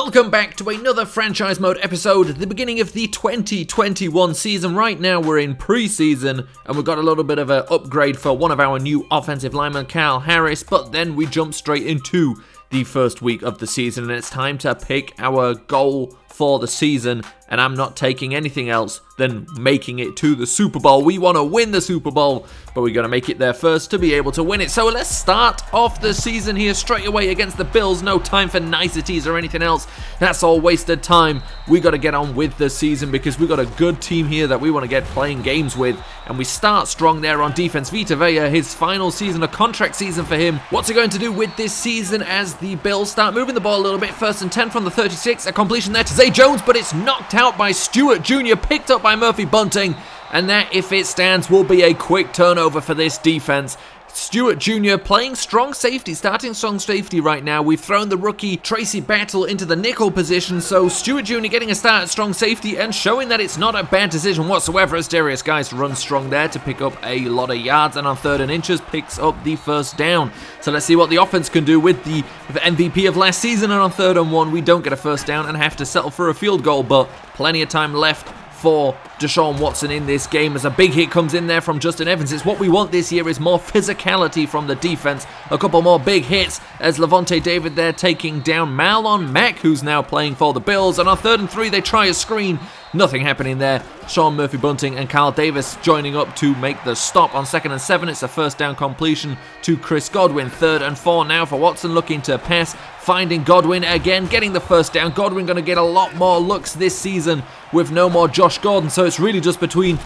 Welcome back to another franchise mode episode at the beginning of the 2021 season. Right now we're in pre-season and we've got a little bit of an upgrade for one of our new offensive linemen, Kyle Harris, but then we jump straight into the first week of the season and it's time to pick our goal for the season, and I'm not taking anything else than making it to the Super Bowl. We want to win the Super Bowl, but we're going to make it there first to be able to win it. So let's start off the season here straight away against the Bills. No time for niceties or anything else. That's all wasted time. We got to get on with the season because we got a good team here that we want to get playing games with, and we start strong there on defense. Vita Vea, his final season, a contract season for him. What's he going to do with this season as the Bills start moving the ball a little bit? First and 10 from the 36, a completion there to Zay Jones, but it's knocked out by Stewart Jr., picked up by Murphy Bunting, and that, if it stands, will be a quick turnover for this defense. Stewart Jr. playing strong safety, starting strong safety right now. We've thrown the rookie Tracy Battle into the nickel position, so Stewart Jr. getting a start at strong safety and showing that it's not a bad decision whatsoever as Darius Guice runs strong there to pick up a lot of yards, and on 3rd and inches picks up the first down. So let's see what the offense can do with the MVP of last season, and on 3rd and 1 we don't get a first down and have to settle for a field goal, but plenty of time left for Deshaun Watson in this game as a big hit comes in there from Justin Evans. It's what we want this year, is more physicality from the defense. A couple more big hits as Levante David there taking down Marlon Mack, who's now playing for the Bills. And on 3rd and 3 they try a screen. Nothing happening there. Sean Murphy Bunting and Kyle Davis joining up to make the stop. On 2nd and 7 it's a first down completion to Chris Godwin. 3rd and 4 now for Watson, looking to pass, finding Godwin again, getting the first down. Godwin going to get a lot more looks this season with no more Josh Gordon, so it's really just between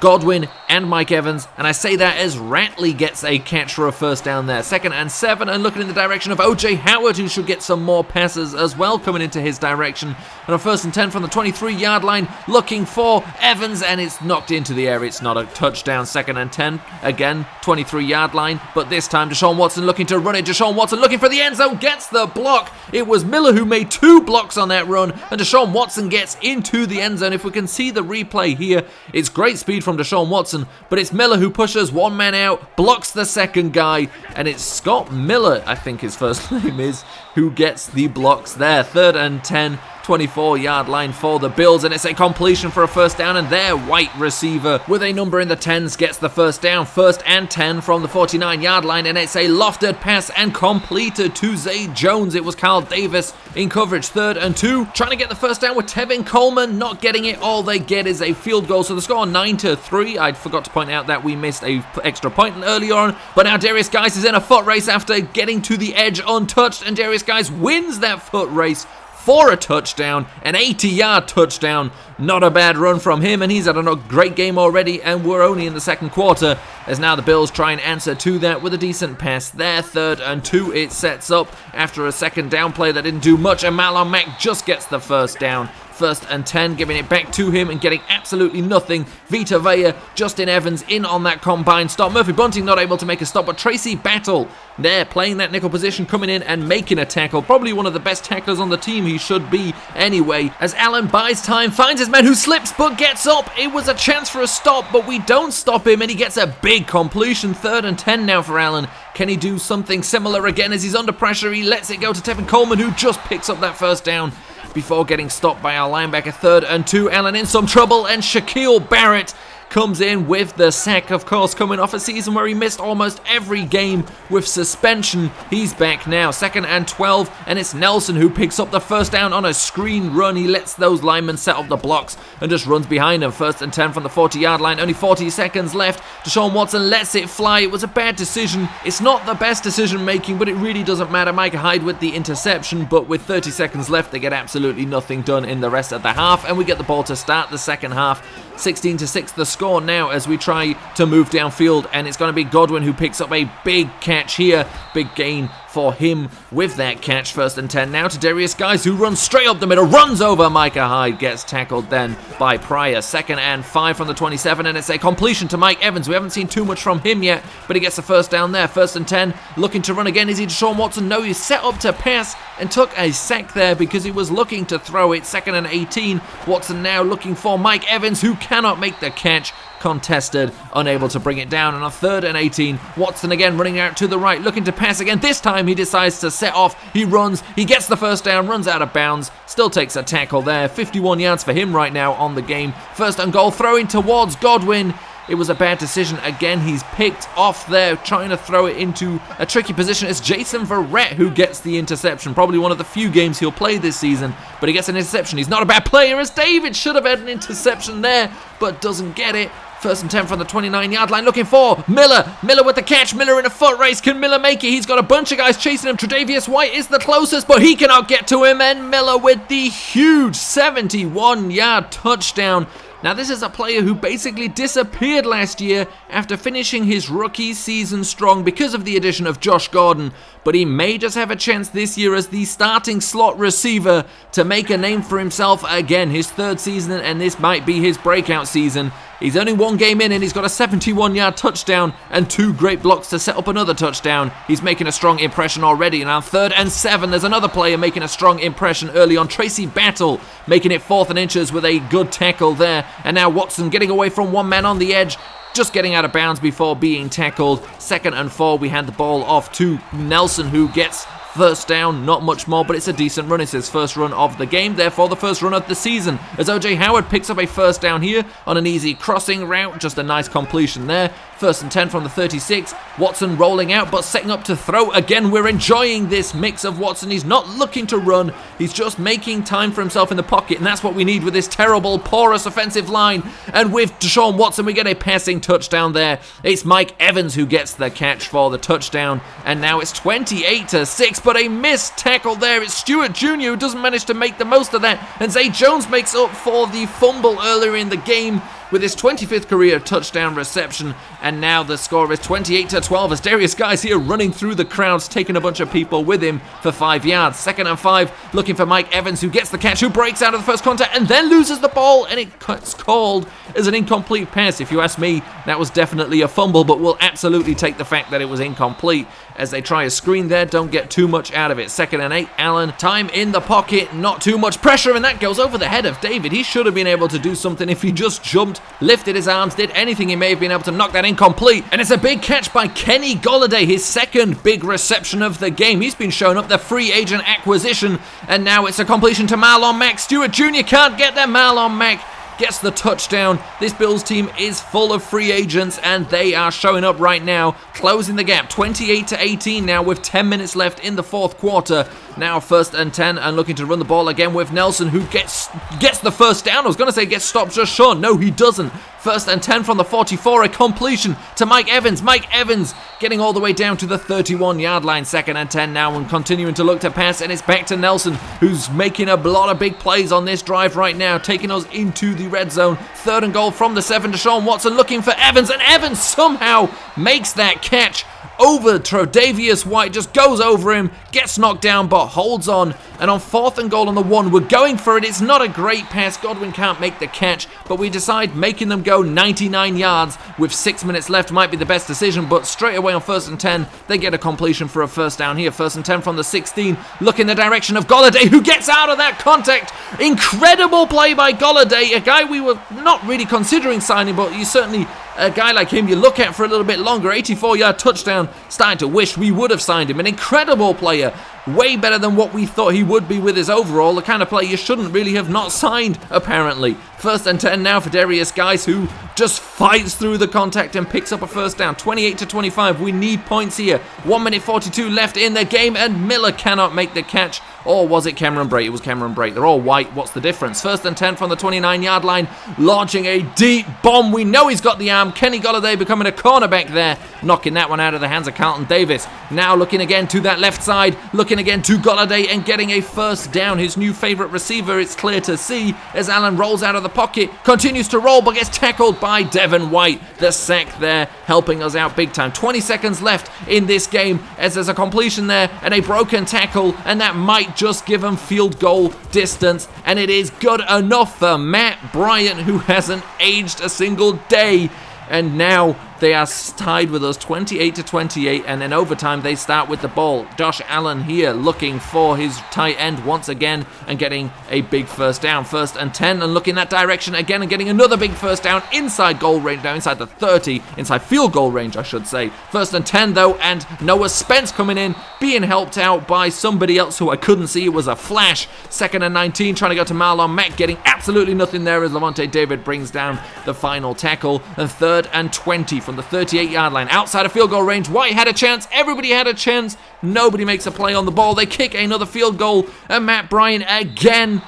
Godwin and Mike Evans, and I say that as Ratley gets a catch for a first down there. 2nd and 7, and looking in the direction of OJ Howard, who should get some more passes as well coming into his direction. And on 1st and 10 from the 23-yard line, looking for Evans, and it's knocked into the air. It's not a touchdown. 2nd and 10, again, 23-yard line, but this time Deshaun Watson looking to run it. Deshaun Watson looking for the end zone, gets the block. It was Miller who made 2 blocks on that run, and Deshaun Watson gets into the end zone. If we can see the replay here, it's great speed from Deshaun Watson, but it's Miller who pushes one man out, blocks the second guy, and it's Scott Miller, I think his first name is, who gets the blocks there. 3rd and 10, 24-yard line for the Bills, and it's a completion for a first down, and their white receiver with a number in the 10s gets the first down. 1st and 10 from the 49-yard line, and it's a lofted pass and completed to Zay Jones. It was Kyle Davis in coverage. 3rd and 2, trying to get the first down with Tevin Coleman, not getting it. All they get is a field goal, so the score 9-3. I forgot to point out that we missed a extra point earlier on, but now Darius Guice is in a foot race after getting to the edge untouched, and Darius Guice wins that foot race for a touchdown, an 80-yard touchdown. Not a bad run from him, and he's had a great game already, and we're only in the second quarter as now the Bills try and answer to that with a decent pass there. 3rd and 2 it sets up after a second down play that didn't do much, and Marlon Mack just gets the first down. 1st and 10, giving it back to him and getting absolutely nothing. Vita Vea, Justin Evans in on that combined stop. Murphy Bunting not able to make a stop, but Tracy Battle there playing that nickel position, coming in and making a tackle. Probably one of the best tacklers on the team, he should be anyway, as Allen buys time, finds his man who slips but gets up. It was a chance for a stop, but we don't stop him, and he gets a big completion. 3rd and 10 now for Allen. Can he do something similar again as he's under pressure? He lets it go to Tevin Coleman, who just picks up that first down before getting stopped by our linebacker. 3rd and 2, Allen in some trouble, and Shaquille Barrett comes in with the sack, of course, coming off a season where he missed almost every game with suspension. He's back now. 2nd and 12, and it's Nelson who picks up the first down on a screen run. He lets those linemen set up the blocks and just runs behind them. 1st and 10 from the 40-yard line, only 40 seconds left. Deshaun Watson lets it fly. It was a bad decision. It's not the best decision making, but it really doesn't matter. Micah Hyde with the interception, but with 30 seconds left, they get absolutely nothing done in the rest of the half, and we get the ball to start the second half. 16-6 the score now as we try to move downfield, and it's going to be Godwin who picks up a big catch here. Big gain for him with that catch. 1st and 10 now to Darius Guice, who runs straight up the middle, runs over Micah Hyde, gets tackled then by Pryor. 2nd and 5 from the 27, and it's a completion to Mike Evans. We haven't seen too much from him yet, but he gets the first down there. 1st and 10, looking to run again. Is he Deshaun Watson? No, he's set up to pass and took a sack there because he was looking to throw it. 2nd and 18, Watson now looking for Mike Evans, who cannot make the catch. contested, unable to bring it down. And on 3rd and 18, Watson again running out to the right, looking to pass again. This time he decides to set off, he runs, he gets the first down, runs out of bounds, still takes a tackle there. 51 yards for him right now on the game. 1st and goal, throwing towards Godwin. It was a bad decision. Again, he's picked off there, trying to throw it into a tricky position. It's Jason Verrett who gets the interception. Probably one of the few games he'll play this season, but he gets an interception. He's not a bad player, as David should have had an interception there, but doesn't get it. 1st and 10 from the 29-yard line, looking for Miller. Miller with the catch. Miller in a foot race. Can Miller make it? He's got a bunch of guys chasing him. Tre'Davious White is the closest, but he cannot get to him. And Miller with the huge 71-yard touchdown. Now, this is a player who basically disappeared last year after finishing his rookie season strong because of the addition of Josh Gordon, but he may just have a chance this year as the starting slot receiver to make a name for himself again. His 3rd season, and this might be his breakout season. He's only 1 game in and he's got a 71-yard touchdown and 2 great blocks to set up another touchdown. He's making a strong impression already. And on 3rd and 7, there's another player making a strong impression early on. Tracy Battle making it 4th and inches with a good tackle there. And now Watson getting away from one man on the edge, just getting out of bounds before being tackled. 2nd and 4, we hand the ball off to Nelson, who gets 1st down, not much more, but it's a decent run. It's his 1st run of the game, therefore the 1st run of the season, as OJ Howard picks up a 1st down here on an easy crossing route. Just a nice completion there. 1st and 10 from the 36. Watson rolling out, but setting up to throw. Again, we're enjoying this mix of Watson. He's not looking to run. He's just making time for himself in the pocket, and that's what we need with this terrible, porous offensive line. And with Deshaun Watson, we get a passing touchdown there. It's Mike Evans who gets the catch for the touchdown, and now it's 28-6, but a missed tackle there. It's Stewart Jr. who doesn't manage to make the most of that, and Zay Jones makes up for the fumble earlier in the game with his 25th career touchdown reception, and now the score is 28-12 as Darius Guys here running through the crowds, taking a bunch of people with him for 5 yards. 2nd and 5, looking for Mike Evans, who gets the catch, who breaks out of the first contact and then loses the ball, and it's called as an incomplete pass. If you ask me, that was definitely a fumble, but we'll absolutely take the fact that it was incomplete as they try a screen there, don't get too much out of it. 2nd and 8, Allen, time in the pocket, not too much pressure, and that goes over the head of David. He should have been able to do something if he just jumped, lifted his arms, did anything. He may have been able to knock that incomplete, and it's a big catch by Kenny Golladay, his 2nd big reception of the game. He's been showing up, the free agent acquisition, and now it's a completion to Marlon Mack. Stewart Jr. can't get there. Marlon Mack gets the touchdown. This Bills team is full of free agents, and they are showing up right now, closing the gap. 28-18 now with 10 minutes left in the 4th quarter. Now 1st and 10, and looking to run the ball again with Nelson, who gets the 1st down. I was going to say gets stopped just short. No, he doesn't. 1st and 10 from the 44, a completion to Mike Evans. Mike Evans getting all the way down to the 31-yard line. 2nd and 10 now, and continuing to look to pass, and it's back to Nelson, who's making a lot of big plays on this drive right now, taking us into the red zone. 3rd and goal from the 7. Deshaun Watson looking for Evans, and Evans somehow makes that catch over Tre'Davious White, just goes over him, gets knocked down, but holds on. And on 4th and goal on the 1, we're going for it. It's not a great pass. Godwin can't make the catch, but we decide making them go 99 yards with 6 minutes left might be the best decision, but straight away on 1st and 10, they get a completion for a 1st down here. 1st and 10 from the 16, look in the direction of Golladay, who gets out of that contact. Incredible play by Golladay, a guy we were not really considering signing, but you certainly, a guy like him you look at for a little bit longer. 84-yard touchdown, starting to wish we would have signed him. An incredible player, way better than what we thought he would be with his overall, the kind of player you shouldn't really have not signed, apparently. 1st and 10 now for Darius Guys, who just fights through the contact and picks up a 1st down. 28-25, we need points here. 1 minute 42 left in the game, and Miller cannot make the catch. Or was it Cameron Brate? It was Cameron Brate. They're all white. What's the difference? 1st and 10 from the 29-yard line, launching a deep bomb. We know he's got the arm. Kenny Golladay becoming a cornerback there, knocking that one out of the hands of Carlton Davis. Now looking again to that left side, looking again to Golladay and getting a 1st down. His new favorite receiver, it's clear to see, as Allen rolls out of the pocket, continues to roll, but gets tackled by Devin White. The sack there, helping us out big time. 20 seconds left in this game, as there's a completion there and a broken tackle, and that might just give him field goal distance, and it is good enough for Matt Bryant, who hasn't aged a single day. And now They are tied with us 28-28, and in overtime they start with the ball. Josh Allen here looking for his tight end once again and getting a big first down. 1st and 10, and looking that direction again and getting another big first down inside goal range, now inside the 30, inside field goal range I should say. 1st and 10 though, and Noah Spence coming in, being helped out by somebody else who I couldn't see. It was a flash. 2nd and 19, trying to go to Marlon Mack, getting absolutely nothing there as Lavonte David brings down the final tackle. And 3rd and 20 from the 38-yard line, outside of field goal range. White had a chance, everybody had a chance, nobody makes a play on the ball. They kick another field goal, and Matt Bryan again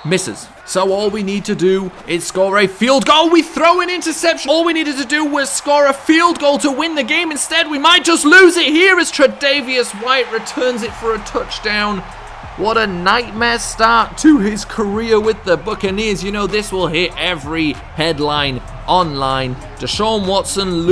misses. So all we need to do is score a field goal. We throw an interception. All we needed to do was score a field goal to win the game. Instead, we might just lose it here as Tre'Davious White returns it for a touchdown. What a nightmare start to his career with the Buccaneers. You know, this will hit every headline online. Deshaun Watson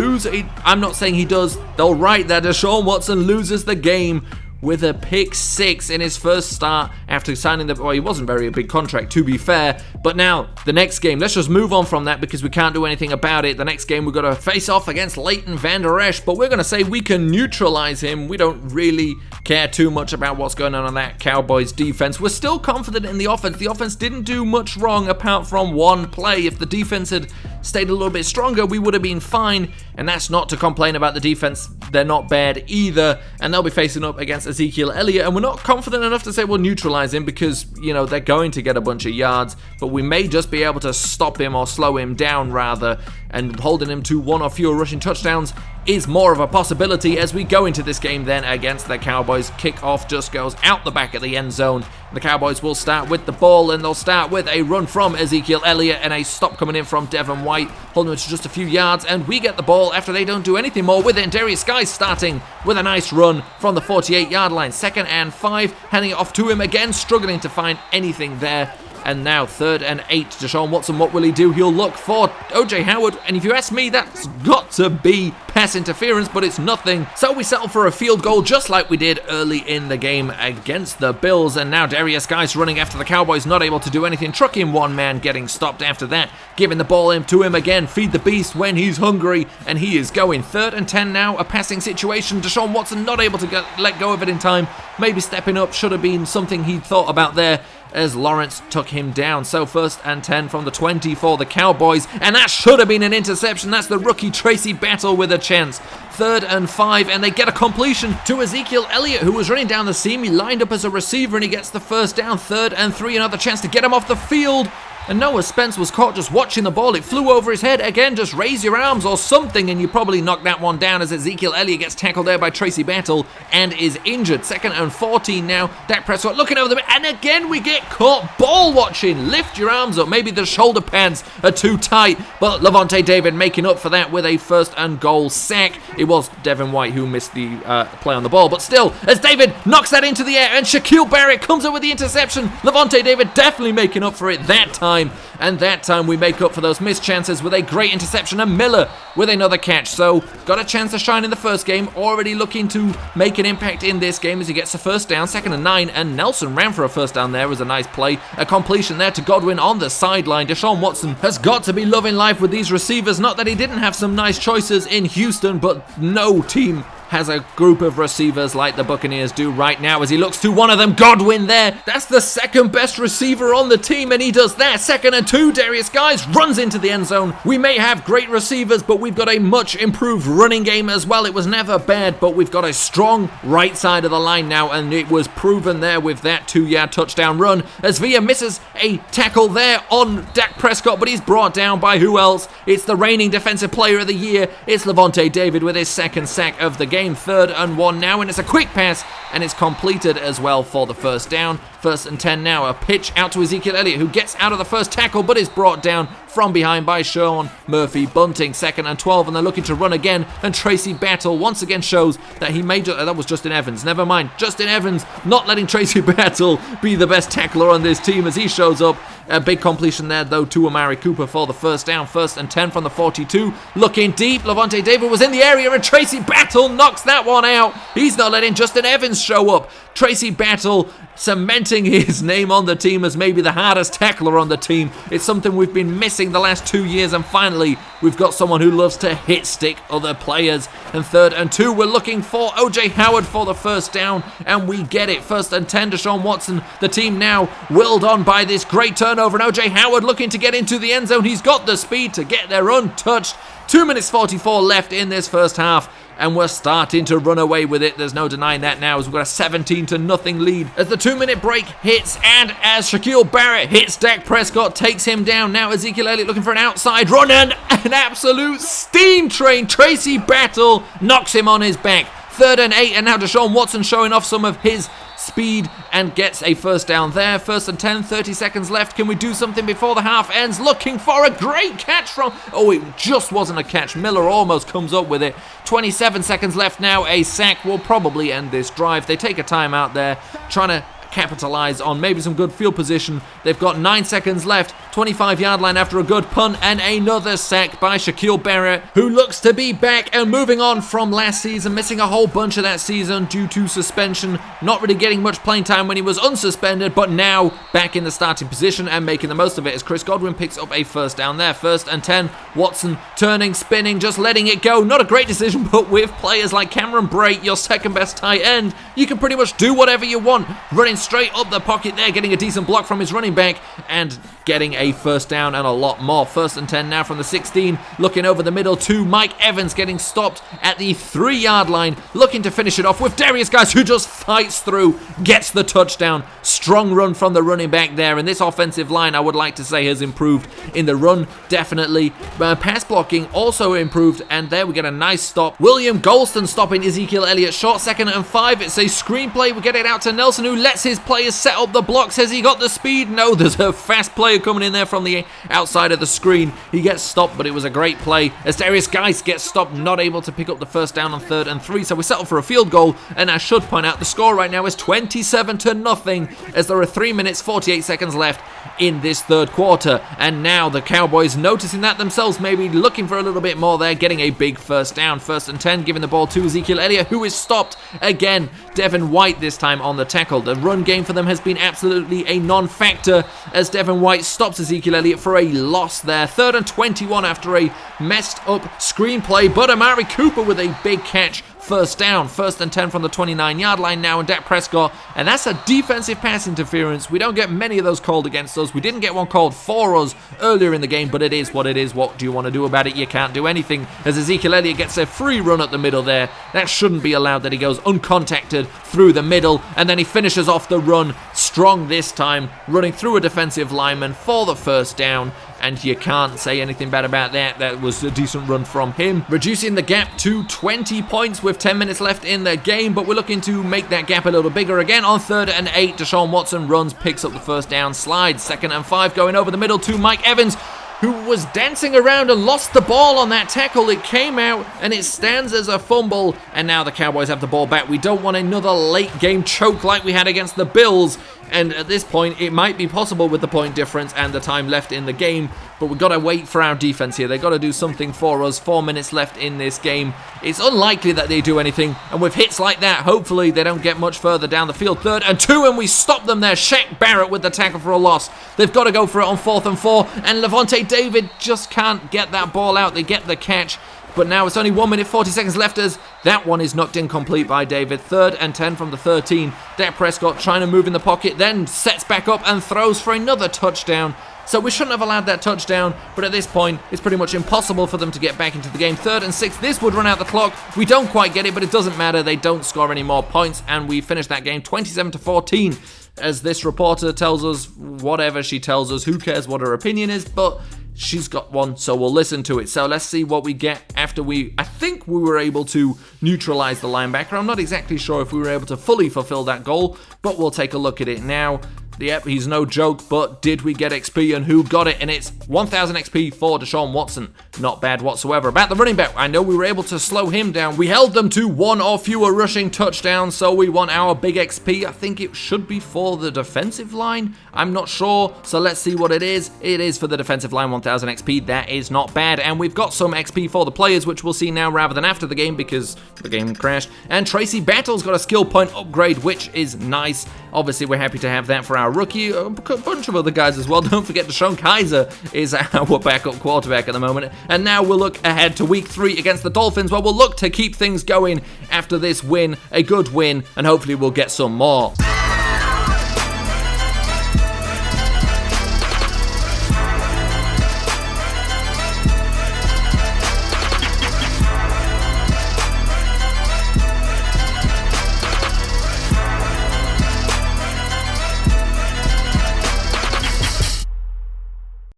I'm not saying he does. They'll write that Deshaun Watson loses the game with a pick 6 in his first start after signing he wasn't very a big contract to be fair, but now the next game, let's just move on from that because we can't do anything about it. The next game we've got to face off against Leighton Van Der Esch, but we're going to say we can neutralize him. We don't really care too much about what's going on that Cowboys defense. We're still confident in the offense. The offense didn't do much wrong apart from one play. If the defense had stayed a little bit stronger, we would have been fine, and that's not to complain about the defense. They're not bad either, and they'll be facing up against Ezekiel Elliott, and we're not confident enough to say we'll neutralize him because, you know, they're going to get a bunch of yards, but we may just be able to stop him or slow him down rather, and holding him to 1 or fewer rushing touchdowns is more of a possibility as we go into this game then against the Cowboys. Kickoff just goes out the back of the end zone. The Cowboys will start with the ball, and they'll start with a run from Ezekiel Elliott and a stop coming in from Devin White, holding it to just a few yards, and we get the ball after they don't do anything more with it. And Darius Guy starting with a nice run from the 48-yard line. 2nd and 5, handing it off to him again, struggling to find anything there. And now 3rd and 8, Deshaun Watson, what will he do? He'll look for O.J. Howard, and if you ask me, that's got to be pass interference, but it's nothing. So we settle for a field goal just like we did early in the game against the Bills, and now Darius Guice running after the Cowboys, not able to do anything. Truck in one man, getting stopped after that, giving the ball to him again. Feed the beast when he's hungry, and he is going. 3rd and 10 now, a passing situation. Deshaun Watson not able to let go of it in time. Maybe stepping up should have been something he thought about there, as Lawrence took him down. So 1st and 10 from the 20 for the Cowboys, and that should have been an interception. That's the rookie Tracy Battle with a chance. 3rd and 5, and they get a completion to Ezekiel Elliott, who was running down the seam. He lined up as a receiver, and he gets the first down. 3rd and 3, another chance to get him off the field. And Noah Spence was caught just watching the ball. It flew over his head. Again, just raise your arms or something, and you probably knock that one down as Ezekiel Elliott gets tackled there by Tracy Battle and is injured. 2nd and 14 now. Dak Prescott looking over the... And again, we get caught ball watching. Lift your arms up. Maybe the shoulder pads are too tight, but Lavonte David making up for that with a 1st and goal sack. It was Devin White who missed the play on the ball, but still, as David knocks that into the air, and Shaquille Barrett comes up with the interception. Lavonte David definitely making up for it that time. And that time we make up for those missed chances with a great interception, and Miller with another catch. So got a chance to shine in the first game, already looking to make an impact in this game as he gets a first down. 2nd and 9, and Nelson ran for a first down there. It was a nice play, a completion there to Godwin on the sideline. Deshaun Watson has got to be loving life with these receivers. Not that he didn't have some nice choices in Houston, but no team has a group of receivers like the Buccaneers do right now as he looks to one of them. Godwin there. That's the 2nd best receiver on the team, and he does that. 2nd and 2, Darius Guice runs into the end zone. We may have great receivers, but we've got a much improved running game as well. It was never bad, but we've got a strong right side of the line now, and it was proven there with that 2-yard touchdown run as Villa misses a tackle there on Dak Prescott, but he's brought down by who else? It's the reigning defensive player of the year. It's Lavonte David with his 2nd sack of the game. 3rd and 1 now, and it's a quick pass, and it's completed as well for the first down. 1st and 10 now, a pitch out to Ezekiel Elliott, who gets out of the first tackle but is brought down from behind by Sean Murphy-Bunting. 2nd and 12, and they're looking to run again, and Tracy Battle once again shows that he may that was Justin Evans, never mind, Justin Evans not letting Tracy Battle be the best tackler on this team as he shows up. A big completion there though to Amari Cooper for the first down. 1st and 10 from the 42, looking deep. Lavonte David was in the area, and Tracy Battle knocks that one out. He's not letting Justin Evans show up. Tracy Battle cementing his name on the team as maybe the hardest tackler on the team. It's something we've been missing the last 2 years, and finally we've got someone who loves to hit stick other players. And 3rd and 2, we're looking for OJ Howard for the first down, and we get it. 1st and 10, Deshaun Watson, the team now willed on by this great turnover, and OJ Howard looking to get into the end zone. He's got the speed to get there untouched. 2 minutes 44 left in this first half, and we're starting to run away with it. There's no denying that now, as we've got a 17-0 lead as the 2-minute break hits, and as Shaquille Barrett hits Dak Prescott, takes him down. Now Ezekiel Elliott looking for an outside run, and an absolute steam train. Tracy Battle knocks him on his back. 3rd and 8, and now Deshaun Watson showing off some of his speed and gets a first down there. 1st and 10, 30 seconds left. Can we do something before the half ends? Looking for a great catch from... Oh, it just wasn't a catch. Miller almost comes up with it. 27 seconds left now. A sack will probably end this drive. They take a timeout there, trying to capitalize on maybe some good field position. They've got 9 seconds left, 25-yard line after a good punt, and another sack by Shaquille Barrett, who looks to be back and moving on from last season, missing a whole bunch of that season due to suspension, not really getting much playing time when he was unsuspended, but now back in the starting position and making the most of it as Chris Godwin picks up a first down there. 1st and 10, Watson turning, spinning, just letting it go. Not a great decision, but with players like Cameron Brate, your second best tight end, you can pretty much do whatever you want. Running straight up the pocket there, getting a decent block from his running back and getting a first down and a lot more. 1st and 10 now from the 16, looking over the middle to Mike Evans, getting stopped at the 3-yard line, looking to finish it off with Darius Guice, who just fights through, gets the touchdown. Strong run from the running back there, and this offensive line, I would like to say, has improved in the run, definitely. Pass blocking also improved, and there we get a nice stop. William Golston stopping Ezekiel Elliott short. 2nd and 5, it's a screenplay. We get it out to Nelson, who lets his players set up the blocks. Has he got the speed? No, there's a fast player coming in there from the outside of the screen. He gets stopped, but it was a great play as Darius Guice gets stopped, not able to pick up the first down on 3rd and 3, so we settle for a field goal. And I should point out the score right now is 27-0 as there are 3 minutes 48 seconds left in this 3rd quarter. And now the Cowboys noticing that themselves, maybe looking for a little bit more there, getting a big first down. 1st and 10, giving the ball to Ezekiel Elliott, who is stopped again. Devin White this time on the tackle. The run game for them has been absolutely a non-factor as Devin White stops Ezekiel Elliott for a loss there. 3rd and 21 after a messed up screenplay, but Amari Cooper with a big catch. First down. 1st and 10 from the 29-yard line now, and Dak Prescott, and that's a defensive pass interference. We don't get many of those called against us. We didn't get one called for us earlier in the game, but it is what it is. What do you want to do about it? You can't do anything as Ezekiel Elliott gets a free run at the middle there. That shouldn't be allowed, that he goes uncontacted through the middle, and then he finishes off the run strong this time, running through a defensive lineman for the first down. And you can't say anything bad about that. That was a decent run from him. Reducing the gap to 20 points with 10 minutes left in the game, but we're looking to make that gap a little bigger again. On 3rd and 8, Deshaun Watson runs, picks up the first down, slides. 2nd and 5, going over the middle to Mike Evans, who was dancing around and lost the ball on that tackle. It came out and it stands as a fumble, and now the Cowboys have the ball back. We don't want another late game choke like we had against the Bills, and at this point it might be possible with the point difference and the time left in the game, but we've got to wait for our defense here. They've got to do something for us. 4 minutes left in this game. It's unlikely that they do anything, and with hits like that, hopefully they don't get much further down the field. 3rd and 2, and we stop them there. Shaq Barrett with the tackle for a loss. They've got to go for it on 4th and 4, and Levante David just can't get that ball out. They get the catch, but now it's only 1 minute 40 seconds left as that one is knocked incomplete by David. 3rd and 10 from the 13. Dak Prescott trying to move in the pocket, then sets back up and throws for another touchdown. So we shouldn't have allowed that touchdown, but at this point, it's pretty much impossible for them to get back into the game. 3rd and 6, this would run out the clock. We don't quite get it, but it doesn't matter. They don't score any more points, and we finish that game 27-14. As this reporter tells us whatever she tells us, who cares what her opinion is, but she's got one, so we'll listen to it. So let's see what we get after I think we were able to neutralize the linebacker. I'm not exactly sure if we were able to fully fulfill that goal, but we'll take a look at it now. Yep, he's no joke, but did we get XP and who got it? And it's 1000 XP for Deshaun Watson. Not bad whatsoever. About the running back, I know we were able to slow him down. We held them to 1 or fewer rushing touchdowns, so we want our big XP. I think it should be for the defensive line. I'm not sure, so let's see what it is. It is for the defensive line, 1000 XP. That is not bad, and we've got some XP for the players, which we'll see now rather than after the game because the game crashed. And Tracy Battle's got a skill point upgrade, which is nice. Obviously, we're happy to have that for our rookie. A bunch of other guys as well. Don't forget Deshaun Kaiser is our backup quarterback at the moment. And now we'll look ahead to week 3 against the Dolphins, where we'll look to keep things going after this win, a good win, and hopefully we'll get some more.